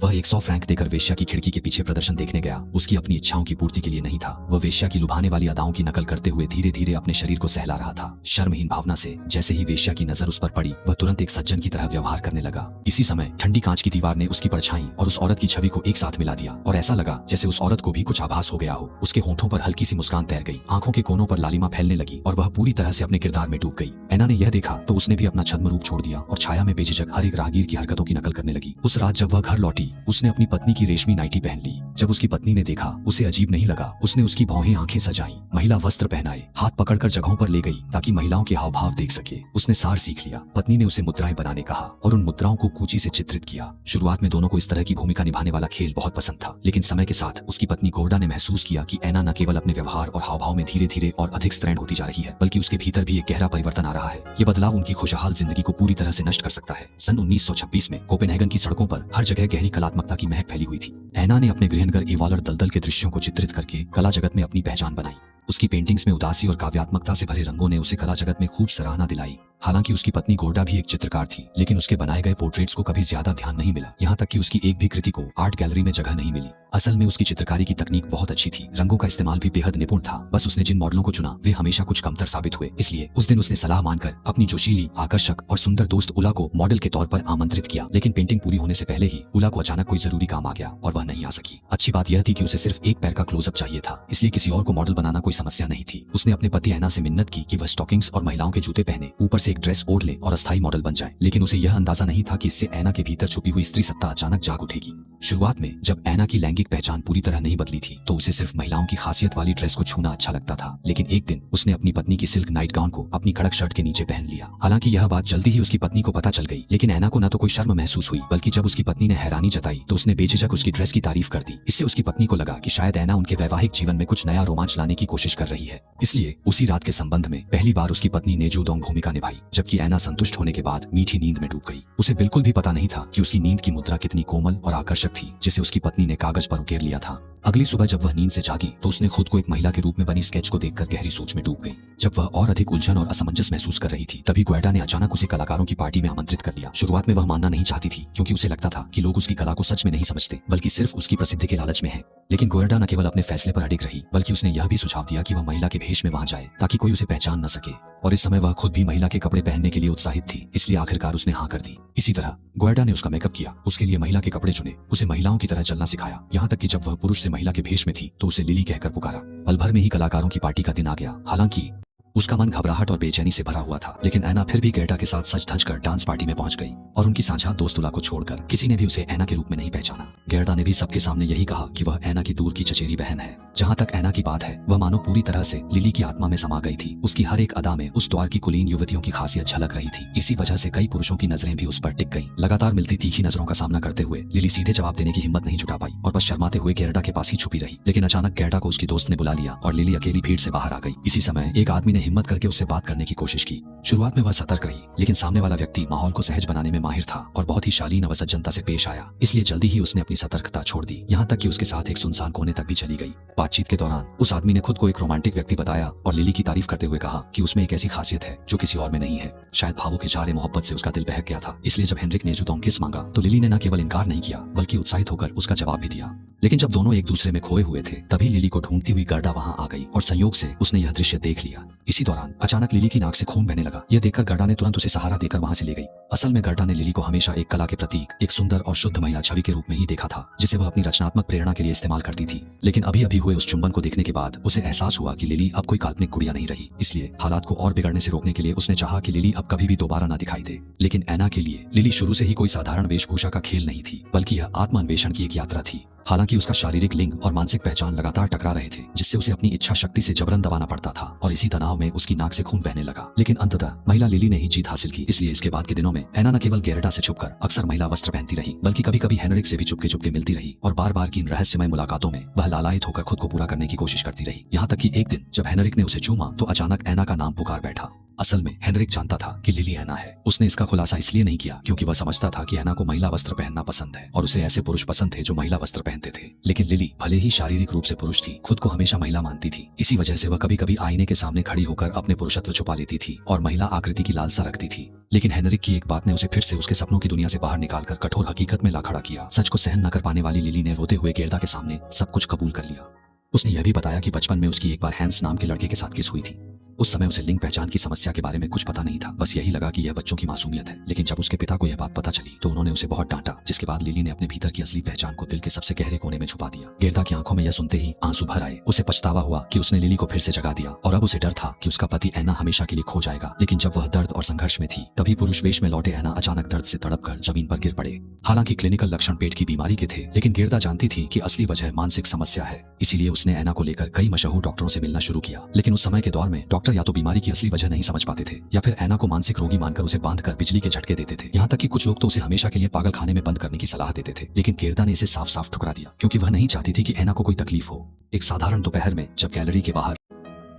वह 100 फ्रैंक देकर वेश्या की खिड़की के पीछे प्रदर्शन देखने गया। उसकी अपनी इच्छाओं की पूर्ति के लिए नहीं था, वह वेश्या की लुभाने वाली अदाओं की नकल करते हुए धीरे धीरे अपने शरीर को सहला रहा था। शर्महीन भावना से जैसे ही वेश्या की नजर उस पर पड़ी, वह तुरंत एक सज्जन की तरह व्यवहार करने लगा। इसी समय ठंडी कांच की दीवार ने उसकी परछाई और उस औरत की छवि को एक साथ मिला दिया और ऐसा लगा जैसे उस औरत को भी कुछ आभास हो गया हो। उसके होंठों पर हल्की सी मुस्कान तैर गई, आंखों के कोनों पर लालिमा फैलने लगी और वह पूरी तरह से अपने किरदार में डूब गई। ऐना ने यह देखा तो उसने भी अपना छद्म रूप छोड़ दिया और छाया में बेझिझक हर एक राहगीर की हरकतों की नकल करने लगी। उस रात जब वह घर लौटी, उसने अपनी पत्नी की रेशमी नाइटी पहन ली। जब उसकी पत्नी ने देखा, उसे अजीब नहीं लगा। उसने उसकी भौहें आंखें सजाई, महिला वस्त्र पहनाए, हाथ पकड़कर जगहों पर ले गई ताकि महिलाओं के हाव भाव देख सके। उसने सार सीख लिया। पत्नी ने उसे मुद्राएं बनाने कहा और उन मुद्राओं को कूची से चित्रित किया। शुरुआत में दोनों को इस तरह की भूमिका निभाने वाला खेल बहुत पसंद था, लेकिन समय के साथ उसकी पत्नी गोर्डा ने महसूस किया कि ऐना न केवल अपने व्यवहार और हाव भाव में धीरे धीरे और अधिक स्त्रैण होती जा रही है, बल्कि उसके भीतर भी एक गहरा परिवर्तन आ रहा है। ये बदलाव उनकी खुशहाल जिंदगी को पूरी तरह से नष्ट कर सकता है। सन 1926 में कोपेनहेगन की सड़कों पर हर जगह गहरी कलात्मकता की महक फैली हुई थी। ऐना ने अपने गृहनगर एवालर दलदल के दृश्यों को चित्रित करके कला जगत में अपनी पहचान बनाई। उसकी पेंटिंग्स में उदासी और काव्यात्मकता से भरे रंगों ने उसे कला जगत में खूब सराहना दिलाई। हालांकि उसकी पत्नी गोर्डा भी एक चित्रकार थी, लेकिन उसके बनाए गए पोर्ट्रेट्स को कभी ज्यादा ध्यान नहीं मिला। यहाँ तक कि उसकी एक भी कृति को आर्ट गैलरी में जगह नहीं मिली। असल में उसकी चित्रकारी की तकनीक बहुत अच्छी थी, रंगों का इस्तेमाल भी बेहद निपुण था। बस उसने जिन मॉडलों को चुना वे हमेशा कुछ कमतर साबित हुए। इसलिए उस दिन उसने सलाह मानकर अपनी जोशीली, आकर्षक और सुंदर दोस्त उला को मॉडल के तौर पर आमंत्रित किया। लेकिन पेंटिंग पूरी होने से पहले ही उला को अचानक कोई जरूरी काम आ गया और वह नहीं आ सकी। अच्छी बात यह थी कि उसे सिर्फ एक पैर का क्लोजअप चाहिए था, इसलिए किसी और को मॉडल बनाना कोई समस्या नहीं थी। उसने अपने पति ऐना से मिन्नत की कि वह स्टॉकिंग्स और महिलाओं के जूते पहने, ऊपर से एक ड्रेस ओढ़ ले और अस्थायी मॉडल बन जाए। लेकिन उसे यह अंदाजा नहीं था कि इससे ऐना के भीतर छुपी हुई स्त्री सत्ता अचानक जाग उठेगी। शुरुआत में जब ऐना की लैंगिक पहचान पूरी तरह नहीं बदली थी, तो उसे सिर्फ महिलाओं की खासियत वाली ड्रेस को छूना अच्छा लगता था। लेकिन एक दिन उसने अपनी पत्नी की सिल्क नाइट गाउन को अपनी कड़क शर्ट के नीचे पहन लिया। हालांकि यह बात जल्दी ही उसकी पत्नी को पता चल गई, लेकिन ऐना को न तो कोई शर्म महसूस हुई, बल्कि जब उसकी पत्नी ने हैरानी जताई तो उसने बेझिझक उसकी ड्रेस की तारीफ कर दी। इससे उसकी पत्नी को लगा कि शायद ऐना उनके वैवाहिक जीवन में कुछ नया रोमांच लाने की कोशिश कर रही है। इसलिए उसी रात के संबंध में पहली बार उसकी पत्नी ने जूदोंग भूमिका निभाई, जबकि ऐना संतुष्ट होने के बाद मीठी नींद में डूब गई। उसे बिल्कुल भी पता नहीं था कि उसकी नींद की मुद्रा कितनी कोमल और आकर्षक थी, जिसे उसकी पत्नी ने कागज पर उकेर लिया था। अगली सुबह जब वह नींद से जागी तो उसने खुद को एक महिला के रूप में बनी स्केच को देखकर गहरी सोच में डूब गई। जब वह और अधिक उलझन और असमंजस महसूस कर रही थी, तभी गोएडा ने अचानक उसे कलाकारों की पार्टी में आमंत्रित कर लिया। शुरुआत में वह मानना नहीं चाहती थी, क्योंकि उसे लगता था कि लोग उसकी कला को सच में नहीं समझते, बल्कि सिर्फ उसकी प्रसिद्धि के लालच में है। लेकिन गोएडा न केवल अपने फैसले पर अडिग रही, बल्कि उसने यह भी सुझाव दिया कि वह महिला के भेष में वहां जाए ताकि कोई उसे पहचान न सके। और इस समय वह खुद भी महिला के कपड़े पहनने के लिए उत्साहित थी, इसलिए आखिरकार उसने हाँ कर दी। इसी तरह गोएडा ने उसका मेकअप किया, उसके लिए महिला के कपड़े चुने, उसे महिलाओं की तरह चलना सिखाया। यहाँ तक कि जब वह पुरुष से महिला के भेष में थी तो उसे लिली कहकर पुकारा। पल भर में ही कलाकारों की पार्टी का दिन आ गया। हालांकि उसका मन घबराहट और बेचैनी से भरा हुआ था, लेकिन ऐना फिर भी गेटा के साथ सज धज कर डांस पार्टी में पहुंच गई और उनकी साझा दोस्त उला को छोड़कर किसी ने भी उसे ऐना के रूप में नहीं पहचाना। गेटा ने भी सबके सामने यही कहा कि वह ऐना की दूर की चचेरी बहन है। जहाँ तक ऐना की बात है, वह मानो पूरी तरह से लिली की आत्मा में समा गई थी। उसकी हर एक अदा में उस द्वार की कुलीन युवतियों की खासियत झलक रही थी। इसी वजह से कई पुरुषों की नजरें भी उस पर टिक गईं। लगातार मिलती तीखी नजरों का सामना करते हुए लिली सीधे जवाब देने की हिम्मत नहीं जुटा पाई और बस शर्माते हुए गेटा के पास ही छुपी रही। लेकिन अचानक गेटा को उसकी दोस्त ने बुला लिया और लिली अकेली भीड़ से बाहर आ गई। इसी समय एक आदमी ने हिम्मत करके उससे बात करने की कोशिश की। शुरुआत में वह सतर्क रही, लेकिन सामने वाला व्यक्ति माहौल को सहज बनाने में माहिर था और बहुत ही शालीन व सज्जनता से पेश आया। इसलिए जल्दी ही उसने अपनी सतर्कता छोड़ दी, यहाँ तक कि उसके साथ एक सुनसान कोने तक भी चली गई। बातचीत के दौरान उस आदमी ने खुद को एक रोमांटिक व्यक्ति बताया और लिली की तारीफ करते हुए कहा कि उसमें एक ऐसी खासियत है जो किसी और में नहीं है। शायद भावों के इशारे मोहब्बत से उसका दिल बहक गया था। इसलिए जब हेनरिक ने जूदोंग किस मांगा तो लिली ने न केवल इनकार नहीं किया, बल्कि उत्साहित होकर उसका जवाब भी दिया। लेकिन जब दोनों एक दूसरे में खोए हुए थे, तभी लिली को ढूंढती हुई गर्दा वहां आ गई और संयोग से उसने यह दृश्य देख लिया। इसी दौरान अचानक लिली की नाक से खून बहने लगा। यह देखकर गर्दा ने तुरंत उसे सहारा देकर वहां से ले गई। असल में गर्दा ने लिली को हमेशा एक कला के प्रतीक, एक सुंदर और शुद्ध महिला छवि के रूप में ही देखा था, जिसे वह अपनी रचनात्मक प्रेरणा के लिए इस्तेमाल करती थी। लेकिन अभी अभी हुए उस चुंबन को देखने के बाद उसे एहसास हुआ कि लिली अब कोई काल्पनिक गुड़िया नहीं रही। इसलिए हालात को और बिगड़ने से रोकने के लिए उसने चाहा कि लिली अब कभी भी दोबारा न दिखाई दे। लेकिन ऐना के लिए लिली शुरू से ही कोई साधारण वेशभूषा का खेल नहीं थी, बल्कि यह आत्मान्वेषण की एक यात्रा थी। हालांकि उसका शारीरिक लिंग और मानसिक पहचान लगातार टकरा रहे थे, जिससे उसे अपनी इच्छा शक्ति से जबरन दबाना पड़ता था और इसी तनाव में उसकी नाक से खून बहने लगा। लेकिन अंततः महिला लिली ने ही जीत हासिल की। इसलिए इसके बाद के दिनों में ऐना न केवल गेरडा से छुपकर अक्सर महिला वस्त्र पहनती रही, बल्कि कभी कभी हेनरिक से भी चुपके चुपके मिलती रही और बार बार की इन रहस्यमय मुलाकातों में वह लालायित होकर खुद को पूरा करने की कोशिश करती रही। यहाँ तक कि एक दिन जब हेनरिक ने उसे चूमा तो अचानक ऐना का नाम पुकार बैठा। असल में हेनरिक जानता था कि लिली ऐना है। उसने इसका खुलासा इसलिए नहीं किया क्योंकि वह समझता था कि ऐना को महिला वस्त्र पहनना पसंद है और उसे ऐसे पुरुष पसंद थे जो महिला वस्त्र पहनते थे। लेकिन लिली भले ही शारीरिक रूप से पुरुष थी, खुद को हमेशा महिला मानती थी। इसी वजह से वह कभी कभी आईने के सामने खड़ी होकर अपने पुरुषत्व छुपा लेती थी और महिला आकृति की लालसा रखती थी। लेकिन हेनरिक की एक बात ने उसे फिर से उसके सपनों की दुनिया से बाहर निकालकर कठोर हकीकत में ला खड़ा किया। सच को सहन न कर पाने वाली लिली ने रोते हुए गेरदा के सामने सब कुछ कबूल कर लिया। उसने यह भी बताया कि बचपन में उसकी एक बार हैंस नाम के लड़के के साथ किस हुई थी। उस समय उसे लिंग पहचान की समस्या के बारे में कुछ पता नहीं था, बस यही लगा कि यह बच्चों की मासूमियत है। लेकिन जब उसके पिता को यह बात पता चली तो उन्होंने उसे बहुत डांटा, जिसके बाद लिली ने अपने भीतर की असली पहचान को दिल के सबसे गहरे कोने में छुपा दिया। गेरदा की आंखों में यह सुनते ही आंसू भर आए। उसे पछतावा हुआ कि उसने लिली को फिर से जगा दिया और अब उसे डर था कि उसका पति ऐना हमेशा के लिए खो जाएगा। लेकिन जब वह दर्द और संघर्ष में थी तभी पुरुष वेश में लौटे ऐना अचानक दर्द से तड़प कर जमीन पर गिर पड़े। हालांकि क्लिनिकल लक्षण पेट की बीमारी के थे, लेकिन गेरदा जानती थी कि असली वजह मानसिक समस्या है। इसीलिए उसने ऐना को लेकर कई मशहूर डॉक्टरों से मिलना शुरू किया। लेकिन उस समय के दौर में डॉक्टर या तो बीमारी की असली वजह नहीं समझ पाते थे या फिर ऐना को मानसिक रोगी मानकर उसे बांधकर बिजली के झटके देते थे। यहाँ तक कि कुछ लोग तो उसे हमेशा के लिए पागल खाने में बंद करने की सलाह देते थे। लेकिन गेरदा ने इसे साफ साफ ठुकरा दिया क्योंकि वह नहीं चाहती थी कि ऐना को कोई तकलीफ हो। एक साधारण दोपहर में जब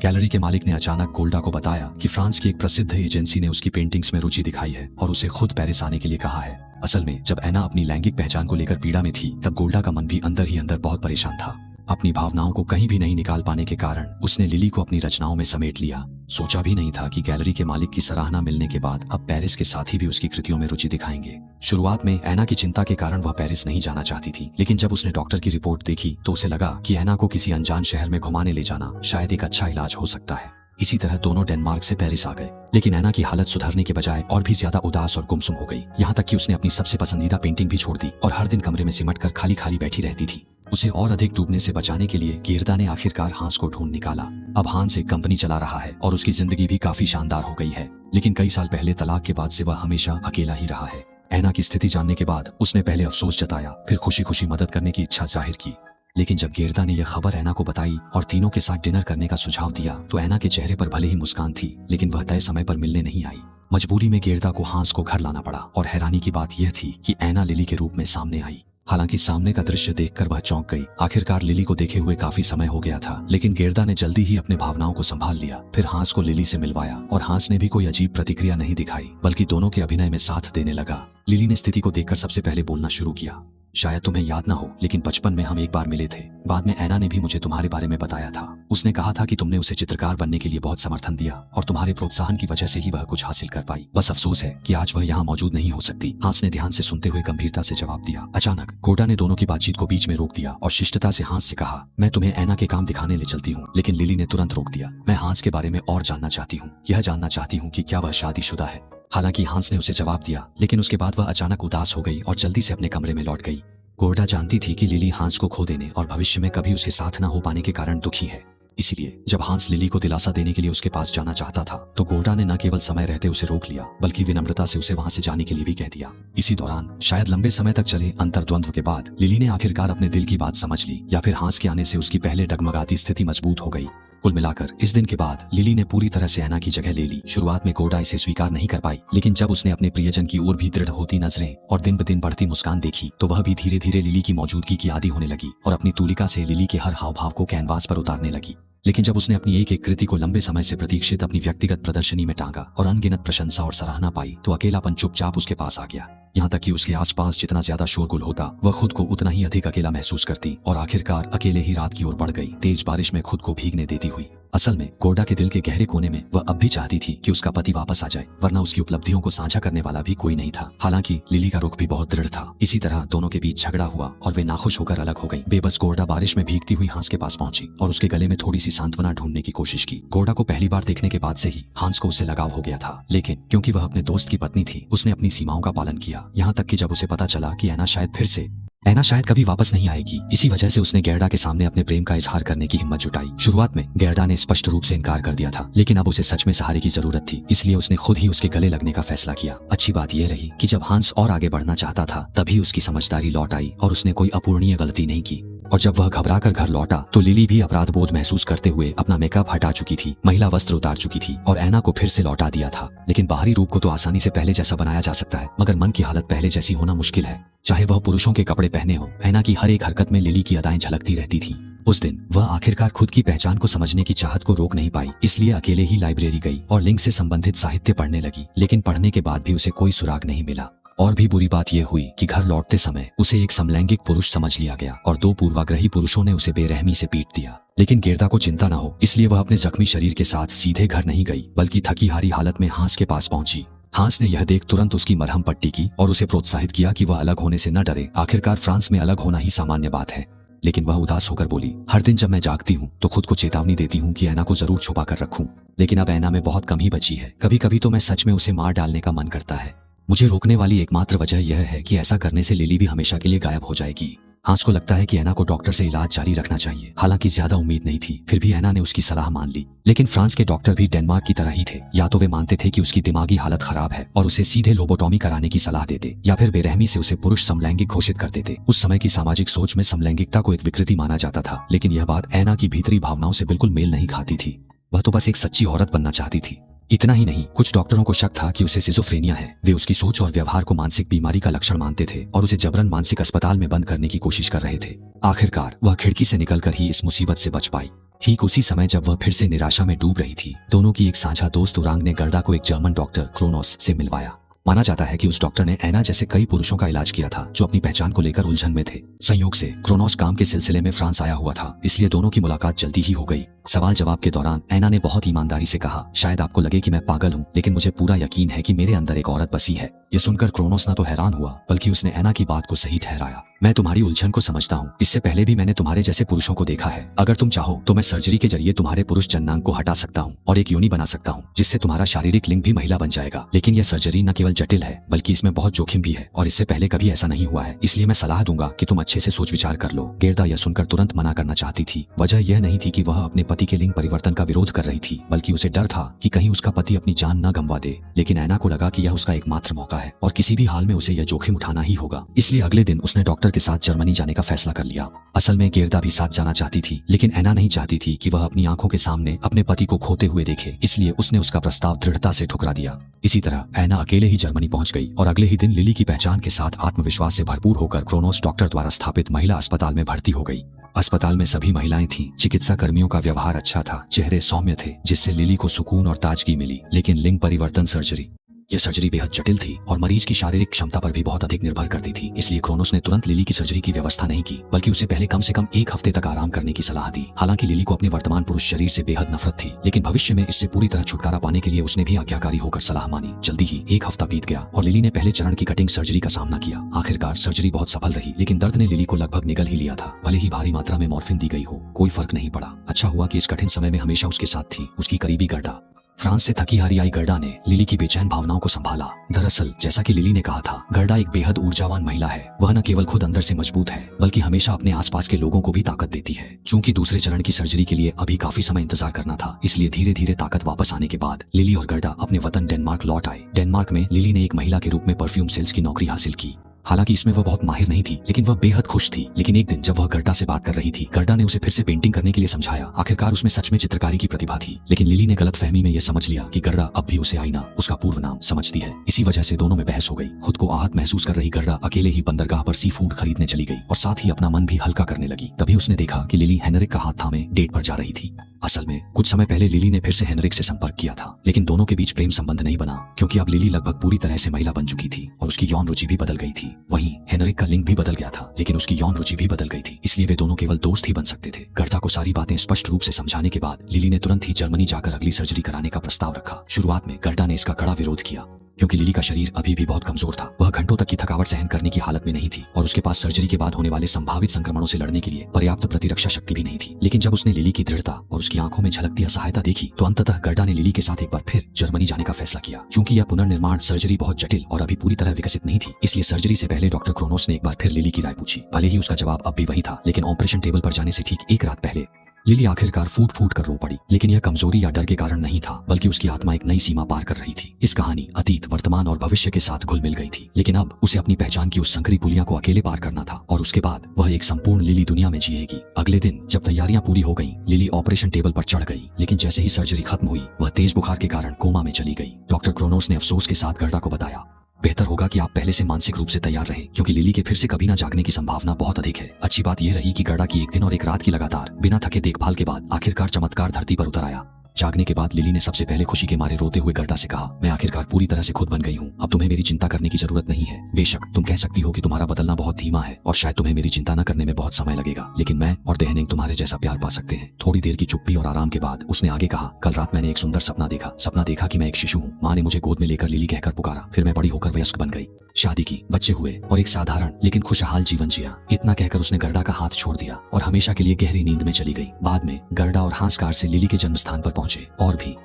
गैलरी के मालिक ने अचानक गोल्डा को बताया कि फ्रांस की एक प्रसिद्ध एजेंसी ने उसकी पेंटिंग्स में रुचि दिखाई है और उसे खुद पेरिस आने के लिए कहा है। असल में जब ऐना अपनी लैंगिक पहचान को लेकर पीड़ा में थी तब गोल्डा का मन भी अंदर ही अंदर बहुत परेशान था। अपनी भावनाओं को कहीं भी नहीं निकाल पाने के कारण उसने लिली को अपनी रचनाओं में समेट लिया। सोचा भी नहीं था कि गैलरी के मालिक की सराहना मिलने के बाद अब पेरिस के साथी भी उसकी कृतियों में रुचि दिखाएंगे। शुरुआत में ऐना की चिंता के कारण वह पेरिस नहीं जाना चाहती थी, लेकिन जब उसने डॉक्टर की रिपोर्ट देखी तो उसे लगा कि ऐना को किसी अनजान शहर में घुमाने ले जाना शायद एक अच्छा इलाज हो सकता है। इसी तरह दोनों डेनमार्क से पेरिस आ गए। लेकिन ऐना की हालत सुधरने के बजाय और भी ज्यादा उदास और गुमसुम हो गई। यहाँ तक कि उसने अपनी सबसे पसंदीदा पेंटिंग भी छोड़ दी और हर दिन कमरे में सिमट कर खाली खाली बैठी रहती थी। उसे और अधिक डूबने से बचाने के लिए गेरदा ने आखिरकार हांस को ढूंढ निकाला। अब हांस एक कंपनी चला रहा है और उसकी जिंदगी भी काफी शानदार हो गई है। लेकिन कई साल पहले तलाक के बाद से वह हमेशा अकेला ही रहा है। ऐना की स्थिति जानने के बाद उसने पहले अफसोस जताया, फिर खुशी खुशी मदद करने की इच्छा जाहिर की। लेकिन जब गेरदा ने यह खबर ऐना को बताई और तीनों के साथ डिनर करने का सुझाव दिया तो ऐना के चेहरे पर भले ही मुस्कान थी, लेकिन वह तय समय पर मिलने नहीं आई। मजबूरी में गेरदा को हांस को घर लाना पड़ा और हैरानी की बात यह थी कि ऐना लिली के रूप में सामने आई। हालांकि सामने का दृश्य देखकर वह चौंक गई। आखिरकार लिली को देखे हुए काफी समय हो गया था, लेकिन गेरदा ने जल्दी ही अपने भावनाओं को संभाल लिया। फिर हांस को लिली से मिलवाया और हांस ने भी कोई अजीब प्रतिक्रिया नहीं दिखाई, बल्कि दोनों के अभिनय में साथ देने लगा। लिली ने स्थिति को देखकर सबसे पहले बोलना शुरू किया। शायद तुम्हें याद ना हो, लेकिन बचपन में हम एक बार मिले थे। बाद में ऐना ने भी मुझे तुम्हारे बारे में बताया था। उसने कहा था कि तुमने उसे चित्रकार बनने के लिए बहुत समर्थन दिया और तुम्हारे प्रोत्साहन की वजह से ही वह कुछ हासिल कर पाई। बस अफसोस है कि आज वह यहाँ मौजूद नहीं हो सकती। हांस ने ध्यान से सुनते हुए गंभीरता से जवाब दिया। अचानक गोल्डा ने दोनों की बातचीत को बीच में रोक दिया और शिष्टता से हांस से कहा, मैं तुम्हें ऐना के काम दिखाने ले चलती हूँ। लेकिन लिली ने तुरंत रोक दिया। मैं हांस के बारे में और जानना चाहती हूँ। यह जानना चाहती हूँ कि क्या वह शादीशुदा है। हालांकि हांस ने उसे जवाब दिया, लेकिन उसके बाद वह अचानक उदास हो गई और जल्दी से अपने कमरे में लौट गई। गोल्डा जानती थी कि लिली हांस को खो देने और भविष्य में कभी उसके साथ न हो पाने के कारण दुखी है। इसीलिए जब हांस लिली को दिलासा देने के लिए उसके पास जाना चाहता था तो गोल्डा ने न केवल समय रहते उसे रोक लिया, बल्कि विनम्रता से उसे वहां से जाने के लिए भी कह दिया। इसी दौरान शायद लंबे समय तक चले अंतर्द्वंद्व के बाद लिली ने आखिरकार अपने दिल की बात समझ ली, या फिर हांस के आने से उसकी पहले डगमगाती स्थिति मजबूत हो गई। कुल मिलाकर इस दिन के बाद लिली ने पूरी तरह से ऐना की जगह ले ली। शुरुआत में गोल्डा इसे स्वीकार नहीं कर पाई, लेकिन जब उसने अपने प्रियजन की ओर भी दृढ़ होती नजरें और दिन ब दिन बढ़ती मुस्कान देखी तो वह भी धीरे धीरे लिली की मौजूदगी की आदी होने लगी और अपनी तूलिका से लिली के हर हाव भाव को कैनवास पर उतारने लगी। लेकिन जब उसने अपनी एक एक कृति को लंबे समय से प्रतीक्षित अपनी व्यक्तिगत प्रदर्शनी में टांगा और अनगिनत प्रशंसा और सराहना पाई तो अकेलापन चुपचाप उसके पास आ गया। यहाँ तक कि उसके आसपास जितना ज्यादा शोरगुल होता वह खुद को उतना ही अधिक अकेला महसूस करती और आखिरकार अकेले ही रात की ओर बढ़ गई, तेज बारिश में खुद को भीगने देती हुई। असल में गोल्डा के दिल के गहरे कोने में वह अब भी चाहती थी कि उसका पति वापस आ जाए, वरना उसकी उपलब्धियों को साझा करने वाला भी कोई नहीं था। हालांकि लिली का रुख भी बहुत दृढ़ था। इसी तरह दोनों के बीच झगड़ा हुआ और वे नाखुश होकर अलग हो गई। बेबस गोल्डा बारिश में भीगती हुई हांस के पास पहुंची और उसके गले में थोड़ी सी सांत्वना ढूंढने की कोशिश की। गोल्डा को पहली बार देखने के बाद से ही हांस को उससे लगाव हो गया था, लेकिन क्योंकि वह अपने दोस्त की पत्नी थी उसने अपनी सीमाओं का पालन किया। यहाँ तक कि जब उसे पता चला कि ऐना शायद कभी वापस नहीं आएगी, इसी वजह से उसने गेरडा के सामने अपने प्रेम का इजहार करने की हिम्मत जुटाई। शुरुआत में गेरडा ने स्पष्ट रूप से इनकार कर दिया था, लेकिन अब उसे सच में सहारे की जरूरत थी, इसलिए उसने खुद ही उसके गले लगने का फैसला किया। अच्छी बात यह रही कि जब हांस और आगे बढ़ना चाहता था तभी उसकी समझदारी लौट आई और उसने कोई अपूरणीय गलती नहीं की। और जब वह घबराकर घर लौटा तो लिली भी अपराध बोध महसूस करते हुए अपना मेकअप हटा चुकी थी, महिला वस्त्र उतार चुकी थी और ऐना को फिर से लौटा दिया था। लेकिन बाहरी रूप को तो आसानी से पहले जैसा बनाया जा सकता है, मगर मन की हालत पहले जैसी होना मुश्किल है। चाहे वह पुरुषों के कपड़े पहने हो, ऐना की हर एक हरकत में लिली की अदाएं झलकती रहती थी। उस दिन वह आखिरकार खुद की पहचान को समझने की चाहत को रोक नहीं पाई, इसलिए अकेले ही लाइब्रेरी गई और लिंग से संबंधित साहित्य पढ़ने लगी। लेकिन पढ़ने के बाद भी उसे कोई सुराग नहीं मिला। और भी बुरी बात यह हुई कि घर लौटते समय उसे एक समलैंगिक पुरुष समझ लिया गया और 2 पूर्वाग्रही पुरुषों ने उसे बेरहमी से पीट दिया। लेकिन गेरदा को चिंता न हो, इसलिए वह अपने जख्मी शरीर के साथ सीधे घर नहीं गई, बल्कि थकी हारी हालत में हांस के पास पहुंची। हांस ने यह देख तुरंत उसकी मरहम पट्टी की और उसे प्रोत्साहित किया कि वह अलग होने से न डरे। आखिरकार फ्रांस में अलग होना ही सामान्य बात है। लेकिन वह उदास होकर बोली, हर दिन जब मैं जागती हूँ तो खुद को चेतावनी देती हूँ कि ऐना को जरूर छुपा कर रखूं, लेकिन अब ऐना में बहुत कम ही बची है। कभी कभी तो मैं सच में उसे मार डालने का मन करता है। मुझे रोकने वाली एकमात्र वजह यह है कि ऐसा करने से लिली भी हमेशा के लिए गायब हो जाएगी। हांस को लगता है कि ऐना को डॉक्टर से इलाज जारी रखना चाहिए। हालांकि ज्यादा उम्मीद नहीं थी, फिर भी ऐना ने उसकी सलाह मान ली। लेकिन फ्रांस के डॉक्टर भी डेनमार्क की तरह ही थे। या तो वे मानते थे कि उसकी दिमागी हालत खराब है और उसे सीधे लोबोटॉमी कराने की सलाह देते, या फिर बेरहमी से उसे पुरुष समलैंगिक घोषित कर देते। उस समय की सामाजिक सोच में समलैंगिकता को एक विकृति माना जाता था, लेकिन यह बात ऐना की भीतरी भावनाओं से बिल्कुल मेल नहीं खाती थी। वह तो बस एक सच्ची औरत बनना चाहती थी। इतना ही नहीं, कुछ डॉक्टरों को शक था कि उसे सिजोफ्रेनिया है। वे उसकी सोच और व्यवहार को मानसिक बीमारी का लक्षण मानते थे और उसे जबरन मानसिक अस्पताल में बंद करने की कोशिश कर रहे थे। आखिरकार वह खिड़की से निकलकर ही इस मुसीबत से बच पाई। ठीक उसी समय जब वह फिर से निराशा में डूब रही थी, दोनों की एक साझा दोस्त उरांग ने गर्दा को एक जर्मन डॉक्टर क्रोनोस से मिलवाया। माना जाता है कि उस डॉक्टर ने ऐना जैसे कई पुरुषों का इलाज किया था जो अपनी पहचान को लेकर उलझन में थे। संयोग से क्रोनोस काम के सिलसिले में फ्रांस आया हुआ था, इसलिए दोनों की मुलाकात जल्दी ही हो गई। सवाल जवाब के दौरान ऐना ने बहुत ईमानदारी से कहा, शायद आपको लगे कि मैं पागल हूँ, लेकिन मुझे पूरा यकीन है कि मेरे अंदर एक औरत बसी है। ये सुनकर क्रोनोस न तो हैरान हुआ, बल्कि उसने ऐना की बात को सही ठहराया। मैं तुम्हारी उलझन को समझता हूँ। इससे पहले भी मैंने तुम्हारे जैसे पुरुषों को देखा है। अगर तुम चाहो तो मैं सर्जरी के जरिए तुम्हारे पुरुष जननांग को हटा सकता हूँ और एक योनि बना सकता हूँ, जिससे तुम्हारा शारीरिक लिंग भी महिला बन जाएगा। लेकिन यह सर्जरी न केवल जटिल है, बल्कि इसमें बहुत जोखिम भी है और इससे पहले कभी ऐसा नहीं हुआ है। इसलिए मैं सलाह दूंगा कि तुम अच्छे से सोच विचार कर लो। गेरदा यह सुनकर तुरंत मना करना चाहती थी। वजह यह नहीं थी कि वह अपने पति के लिंग परिवर्तन का विरोध कर रही थी, बल्कि उसे डर था कि कहीं उसका पति अपनी जान न गंवा दे। लेकिन ऐना को लगा कि यह उसका एकमात्र मौका है और किसी भी हाल में उसे यह जोखिम उठाना ही होगा। इसलिए अगले दिन उसने डॉक्टर के साथ जर्मनी जाने का फैसला कर लिया। असल में गेरदा भी साथ जाना चाहती थी, लेकिन ऐना नहीं चाहती थी कि वह अपनी आंखों के सामने अपने पति को खोते हुए देखे, इसलिए उसने उसका प्रस्ताव दृढ़ता से ठुकरा दिया। इसी तरह ऐना अकेले ही जर्मनी पहुंच गई और अगले ही दिन लिली की पहचान के साथ आत्मविश्वास से भरपूर होकर क्रोनोस डॉक्टर द्वारा स्थापित महिला अस्पताल में भर्ती हो गई। अस्पताल में सभी महिलाएं थीं। चिकित्सा कर्मियों का व्यवहार अच्छा था, चेहरे सौम्य थे, जिससे लिली को सुकून और ताजगी मिली। लेकिन लिंग परिवर्तन सर्जरी, यह सर्जरी बेहद जटिल थी और मरीज की शारीरिक क्षमता पर भी बहुत अधिक निर्भर करती थी। इसलिए क्रोनोस ने तुरंत लिली की सर्जरी की व्यवस्था नहीं की, बल्कि उसे पहले कम से कम 1 हफ्ते तक आराम करने की सलाह दी। हालांकि लिली को अपने वर्तमान पुरुष शरीर से बेहद नफरत थी, लेकिन भविष्य में इससे पूरी तरह छुटकारा पाने के लिए उसने भी आज्ञाकारी होकर सलाह मानी। जल्दी ही 1 हफ्ता बीत गया और लिली ने पहले चरण की कटिंग सर्जरी का सामना किया। आखिरकार सर्जरी बहुत सफल रही, लेकिन दर्द ने लिली को लगभग निगल ही लिया था। भले ही भारी मात्रा में मॉर्फिन दी गई हो, कोई फर्क नहीं पड़ा। अच्छा हुआ कि इस कठिन समय में हमेशा उसके साथ थी उसकी करीबी गर्दा। फ्रांस से थकी हारी आई गर्दा ने लिली की बेचैन भावनाओं को संभाला। दरअसल जैसा कि लिली ने कहा था, गर्दा एक बेहद ऊर्जावान महिला है। वह न केवल खुद अंदर से मजबूत है, बल्कि हमेशा अपने आसपास के लोगों को भी ताकत देती है। चूंकि दूसरे चरण की सर्जरी के लिए अभी काफी समय इंतजार करना था, इसलिए धीरे धीरे ताकत वापस आने के बाद लिली और गर्दा अपने वतन डेनमार्क लौट आए। डेनमार्क में लिली ने एक महिला के रूप में परफ्यूम सेल्स की नौकरी हासिल की। हालांकि इसमें वह बहुत माहिर नहीं थी, लेकिन वह बेहद खुश थी। लेकिन एक दिन जब वह गर्दा से बात कर रही थी, गर्दा ने उसे फिर से पेंटिंग करने के लिए समझाया। आखिरकार उसमें सच में चित्रकारी की प्रतिभा थी, लेकिन लिली ने गलतफहमी में यह समझ लिया कि गर्दा अब भी उसे आईना, उसका पूर्व नाम, समझती है। इसी वजह से दोनों में बहस हो गई। खुद को आहत महसूस कर रही गर्दा अकेले ही बंदरगाह पर सी फूड खरीदने चली गई और साथ ही अपना मन भी हल्का करने लगी। तभी उसने देखा कि लिली हेनरिक का हाथ थामे डेट पर जा रही थी। असल में कुछ समय पहले लिली ने फिर से हेनरिक से संपर्क किया था, लेकिन दोनों के बीच प्रेम संबंध नहीं बना, क्योंकि अब लिली लगभग पूरी तरह से महिला बन चुकी थी और उसकी यौन रुचि भी बदल गई थी। वहीं हेनरिक का लिंग भी बदल गया था, लेकिन उसकी यौन रुचि भी बदल गई थी, इसलिए वे दोनों केवल दोस्त ही बन सकते थे। गर्दा को सारी बातें स्पष्ट रूप से समझाने के बाद लिली ने तुरंत ही जर्मनी जाकर अगली सर्जरी कराने का प्रस्ताव रखा। शुरुआत में गर्दा ने इसका कड़ा विरोध किया, क्योंकि लिली का शरीर अभी भी बहुत कमजोर था। वह घंटों तक की थकावट सहन करने की हालत में नहीं थी और उसके पास सर्जरी के बाद होने वाले संभावित संक्रमणों से लड़ने के लिए पर्याप्त प्रतिरक्षा शक्ति भी नहीं थी। लेकिन जब उसने लिली की दृढ़ता और उसकी आंखों में झलकती असहायता देखी, तो अंततः गर्दा ने लिली के साथ एक बार फिर जर्मनी जाने का फैसला किया। चूंकि यह पुनर्निर्माण सर्जरी बहुत जटिल और अभी पूरी तरह विकसित नहीं थी, इसलिए सर्जरी से पहले डॉक्टर क्रोनोस ने एक बार फिर लिली की राय पूछी। भले ही उसका जवाब अब भी वही था, लेकिन ऑपरेशन टेबल पर जाने से ठीक 1 रात पहले लिली आखिरकार फूट फूट कर रो पड़ी। लेकिन यह कमजोरी या डर के कारण नहीं था, बल्कि उसकी आत्मा एक नई सीमा पार कर रही थी। इस कहानी अतीत, वर्तमान और भविष्य के साथ घुल मिल गई थी, लेकिन अब उसे अपनी पहचान की उस संकरी पुलिया को अकेले पार करना था और उसके बाद वह एक संपूर्ण लिली दुनिया में जिएगी। अगले दिन जब तैयारियां पूरी हो गईं, लिली ऑपरेशन टेबल पर चढ़ गई, लेकिन जैसे ही सर्जरी खत्म हुई, वह तेज बुखार के कारण कोमा में चली गई। डॉक्टर क्रोनोस ने अफसोस के साथ गर्दा को बताया, बेहतर होगा कि आप पहले से मानसिक रूप से तैयार रहें, क्योंकि लिली के फिर से कभी न जागने की संभावना बहुत अधिक है। अच्छी बात यह रही कि गर्डा की एक दिन और एक रात की लगातार बिना थके देखभाल के बाद आखिरकार चमत्कार धरती पर उतर आया। जागने के बाद लिली ने सबसे पहले खुशी के मारे रोते हुए गर्डा से कहा, मैं आखिरकार पूरी तरह से खुद बन गई हूँ। अब तुम्हें मेरी चिंता करने की जरूरत नहीं है। बेशक तुम कह सकती हो कि तुम्हारा बदलना बहुत धीमा है और शायद तुम्हें मेरी चिंता न करने में बहुत समय लगेगा, लेकिन मैं और देहनेंग तुम्हारे जैसा प्यार पा सकते हैं। थोड़ी देर की चुप्पी और आराम के बाद उसने आगे कहा, कल रात मैंने एक सुंदर सपना देखा कि मैं एक शिशु हूँ। माँ ने मुझे गोद में लेकर लिली कहकर पुकारा। फिर मैं बड़ी होकर वयस्क बन गई, शादी की, बच्चे हुए और एक साधारण लेकिन खुशहाल जीवन जिया। इतना कहकर उसने गर्डा का हाथ छोड़ दिया और हमेशा के लिए गहरी नींद में चली गई। बाद में गर्डा और हांस कार से लिली के जन्म स्थान पर पहुंचे। और भी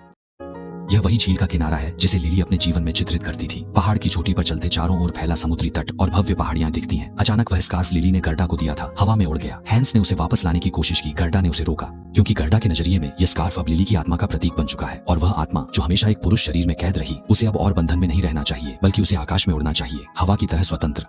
यह वही झील का किनारा है जिसे लिली अपने जीवन में चित्रित करती थी। पहाड़ की चोटी पर चलते चारों ओर फैला समुद्री तट और भव्य पहाड़ियां दिखती हैं। अचानक वह स्कार्फ लिली ने गर्डा को दिया था हवा में उड़ गया। हैंस ने उसे वापस लाने की कोशिश की। गर्डा ने उसे रोका, क्योंकि गर्डा के नजरिए में यह स्कार्फ अब लिली की आत्मा का प्रतीक बन चुका है, और वह आत्मा जो हमेशा एक पुरुष शरीर में कैद रही, उसे अब और बंधन में नहीं रहना चाहिए, बल्कि उसे आकाश में उड़ना चाहिए, हवा की तरह स्वतंत्र।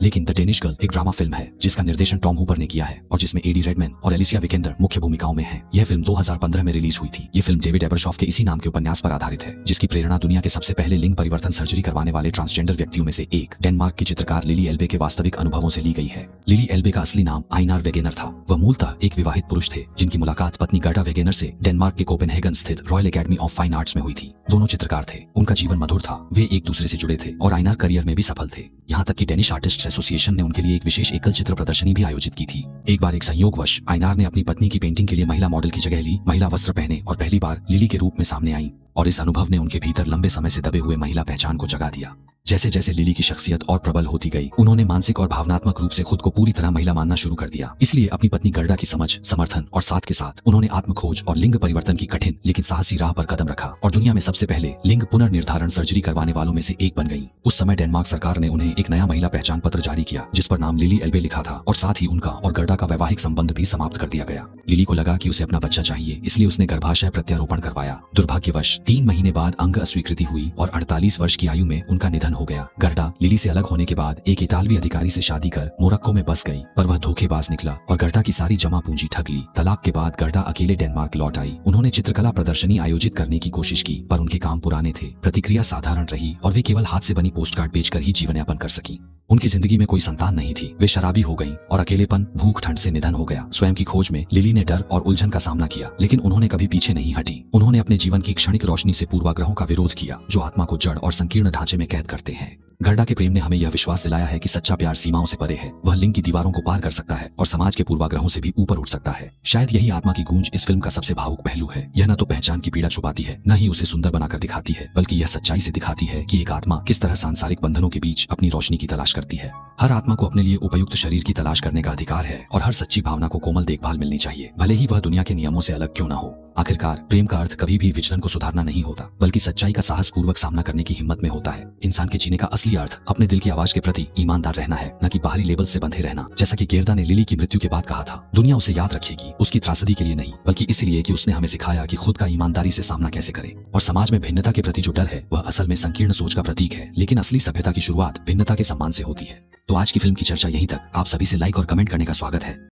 लेकिन द डेनिश गर्ल एक ड्रामा फिल्म है जिसका निर्देशन टॉम हूपर ने किया है और जिसमें एडी रेडमैन और एलिसिया विकेंडर मुख्य भूमिकाओं में हैं। यह फिल्म 2015 में रिलीज हुई थी। यह फिल्म डेविड एबरशॉफ के इसी नाम के उपन्यास पर आधारित है, जिसकी प्रेरणा दुनिया के सबसे पहले लिंग परिवर्तन सर्जरी करवाने वाले ट्रांसजेंडर व्यक्तियों में से एक डेनमार्क की चित्रकार लिली एल्बे के वास्तविक अनुभवों से ली गई है। लिली एल्बे का असली नाम आइनार वेगेनर था। वह मूलतः एक विवाहित पुरुष थे जिनकी मुलाकात पत्नी गर्डा वेगेनर से डेनमार्क के कोपेनहेगन स्थित royal academy of fine arts में हुई थी। दोनों चित्रकार थे, उनका जीवन मधुर था, वे एक दूसरे से जुड़े थे और आइनार करियर में भी सफल थे। यहाँ तक कि डेनिश आर्टिस्ट्स एसोसिएशन ने उनके लिए एक विशेष एकल चित्र प्रदर्शनी भी आयोजित की थी। एक बार एक संयोगवश आइनार ने अपनी पत्नी की पेंटिंग के लिए महिला मॉडल की जगह ली, महिला वस्त्र पहने और पहली बार लिली के रूप में सामने आई, और इस अनुभव ने उनके भीतर लंबे समय से दबे हुए महिला पहचान को जगा दिया। जैसे जैसे लिली की शख्सियत और प्रबल होती गई, उन्होंने मानसिक और भावनात्मक रूप से खुद को पूरी तरह महिला मानना शुरू कर दिया। इसलिए अपनी पत्नी गर्डा की समझ, समर्थन और साथ के साथ उन्होंने आत्मखोज और लिंग परिवर्तन की कठिन लेकिन साहसी राह पर कदम रखा और दुनिया में सबसे पहले लिंग पुनर्निर्धारण सर्जरी करवाने वालों में से एक बन गई। उस समय डेनमार्क सरकार ने उन्हें एक नया महिला पहचान पत्र जारी किया, जिस पर नाम लिली एल्बे लिखा था, और साथ ही उनका और गर्डा का वैवाहिक संबंध भी समाप्त कर दिया गया। लिली को लगा कि उसे अपना बच्चा चाहिए, इसलिए उसने गर्भाशय प्रत्यारोपण करवाया। दुर्भाग्यवश 3 महीने बाद अंग अस्वीकृति हुई और 48 वर्ष की आयु में उनका निधन हो गया। गर्डा लिली से अलग होने के बाद एक इतालवी अधिकारी से शादी कर मोरक्को में बस गई, पर वह धोखेबाज निकला और गर्डा की सारी जमा पूंजी ठग ली। तलाक के बाद गर्डा अकेले डेनमार्क लौट आई। उन्होंने चित्रकला प्रदर्शनी आयोजित करने की कोशिश की, पर उनके काम पुराने थे, प्रतिक्रिया साधारण रही और वे केवल हाथ से बनी पोस्टकार्ड बेचकर ही जीवन यापन कर सकी। उनकी जिंदगी में कोई संतान नहीं थी, वे शराबी हो गईं और अकेलेपन, भूख, ठंड से निधन हो गया। स्वयं की खोज में लिली ने डर और उलझन का सामना किया, लेकिन उन्होंने कभी पीछे नहीं हटी। उन्होंने अपने जीवन की क्षणिक रोशनी से पूर्वाग्रहों का विरोध किया जो आत्मा को जड़ और संकीर्ण ढांचे में कैद करते हैं। गर्डा के प्रेम ने हमें यह विश्वास दिलाया है कि सच्चा प्यार सीमाओं से परे है, वह लिंग की दीवारों को पार कर सकता है और समाज के पूर्वाग्रहों से भी ऊपर उठ सकता है। शायद यही आत्मा की गूंज इस फिल्म का सबसे भावुक पहलू है। यह न तो पहचान की पीड़ा छुपाती है, न ही उसे सुंदर बनाकर दिखाती है, बल्कि यह सच्चाई से दिखाती है कि एक आत्मा किस तरह सांसारिक बंधनों के बीच अपनी रोशनी की तलाश करती है। हर आत्मा को अपने लिए उपयुक्त शरीर की तलाश करने का अधिकार है और हर सच्ची भावना को कोमल देखभाल मिलनी चाहिए, भले ही वह दुनिया के नियमों से अलग क्यों न हो। आखिरकार प्रेम का अर्थ कभी भी विचलन को सुधारना नहीं होता, बल्कि सच्चाई का साहस पूर्वक सामना करने की हिम्मत में होता है। इंसान के जीने का असली अर्थ अपने दिल की आवाज के प्रति ईमानदार रहना है, न कि बाहरी लेबल से बंधे रहना। जैसा कि गेर्दा ने लिली की मृत्यु के बाद कहा था, दुनिया उसे याद रखेगी उसकी त्रासदी के लिए नहीं, बल्कि इसलिए कि उसने हमें सिखाया कि खुद का ईमानदारी से सामना कैसे करें। और समाज में भिन्नता के प्रति जो डर है वह असल में संकीर्ण सोच का प्रतीक है, लेकिन असली सभ्यता की शुरुआत भिन्नता के सम्मान से होती है। तो आज की फिल्म की चर्चा यहीं तक। आप सभी से लाइक और कमेंट करने का स्वागत है।